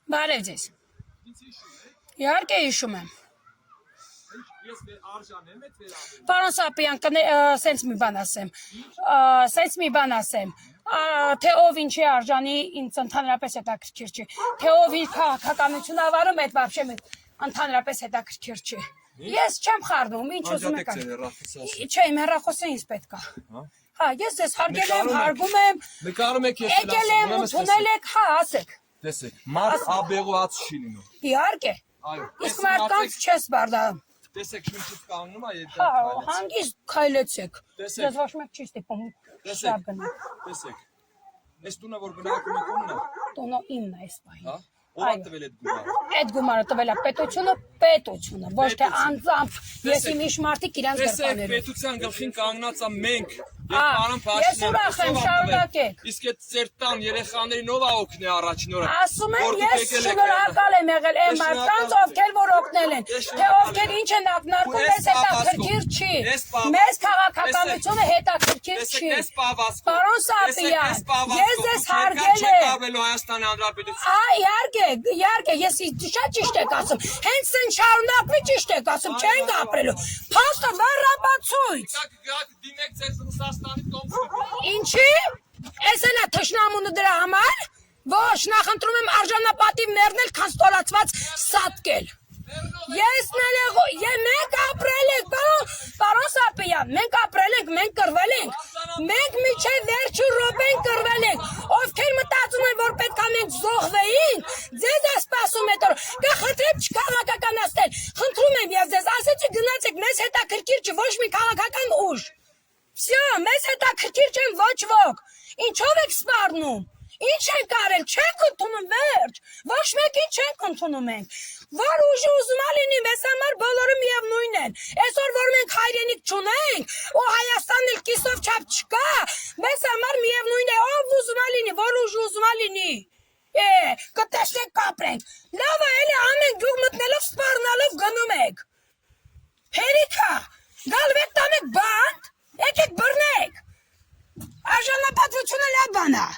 Բարև ձեզ։ Իհարկե հիշում եմ։ Պարոն Սապյան, սենց մի բան ասեմ, թե ով ինչի արժանի ինձ ընդհանրապես հետաքրքիր չի, թե ով իր քաղաքականություն ավարում այդ բաբշե ընդհանրապես հետաքրքիր չի։ Ես չեմ խառնում, ինչ ուզում եք անել։ Չէ, իմ հեռախոսը ինձ պետք է։ Հա, ես ձեզ հարգել եմ, հարգում եմ։ Նկարում եք ես եկել եմ, ընդունել եք, հա, ասեք։ Տեսեք, մարդ աբեղուած չի լինում։ Իհարկե։ Իսկ մարդկանց չես բարդանում։ Տեսեք, շունչից կանգնում է եւ Հա, հանգիստ քայլեցեք։ Ձեզ ոչ մեկ չի ստիպում շապ գնալ։ Տեսեք։ Այս տունը որ բնակվում եք ումն է։ Տունը իմն է այս պահին։ Հա։ Ո՞վ է տվել այդ գումարը։ Այդ գումարը տվել է պետությունը, ոչ թե անձամբ ես իմ իշ մարդիկ իրանց գրպաներով։ Տեսեք, պետության գլխին կանգնած է մենք։ Ես ուրախ եմ, շարունակեք։ Իսկ այդ ծեր տան երեխաներին ով է օգնի առաջին օրը։ Ասում եմ, ես շնորհակալ եմ եղել այն մարդկանց, ովքեր որ օգնել են, թե ովքեր ինչ են ակնարկում, մեզ հետաքրքիր չի։ Մեզ քաղաքականությունը հետաքրքիր չի։ Պարոն Սապյան, ես ձեզ հարգել եմ։ Իհարկե, ես շատ ճիշտ եք ասում։ Հենց սեն շարունակվի ճիշտ եք ասում, չենք ապրելու։ Փաստը վառապացույց։ Ինչի՞։ Էս էլ է թշնամունը դրա համար։ Ոչ, նախընտրում եմ արժանապատիվ մեռնել, քան ստորացված սատկել։ Մենք ապրել ենք, պարոն Սապյան, մենք ապրել ենք, մենք կռվել ենք։ Մենք միջև վերջին րոպեն կռվել ենք։ Ովքեր մտածում են, որ պետք է մենք զոհվեինք, ձեզ է սպասում այդ օր։ Կխնդրեմ չքաղաքականացնել։ Խնդրում եմ ես ձեզ, ասեցի գնացեք, մեզ հետաքրքիր չի ոչ մի քաղաքական ուժ։ Всё, մեզ հետաքրքիր չեն ոչ ոք։ Ինչով եք սպառնում։ Ինչ ենք արել, չենք ընդունում վերջ, ոչ մեկին չենք ընդունում ենք, որ ուժի ուզում է լինի, մեզ համար բոլորը միևնույն են, այսօր որ մենք հայրենիք չունենք, ու Հայաստանն էլ կիսով չափ չկա, մեզ համար միևնույն է, ով ուզում է լինի, որ ուժի ուզում է լինի, կտեսնենք կապրենք, լավ է, էլի ամեն գյուղ մտնելով սպառնալով գնում եք, հերիքա, գալու եք տանեք բանդ, եկեք բռնեք, արժանապատվությունը լավ բան է։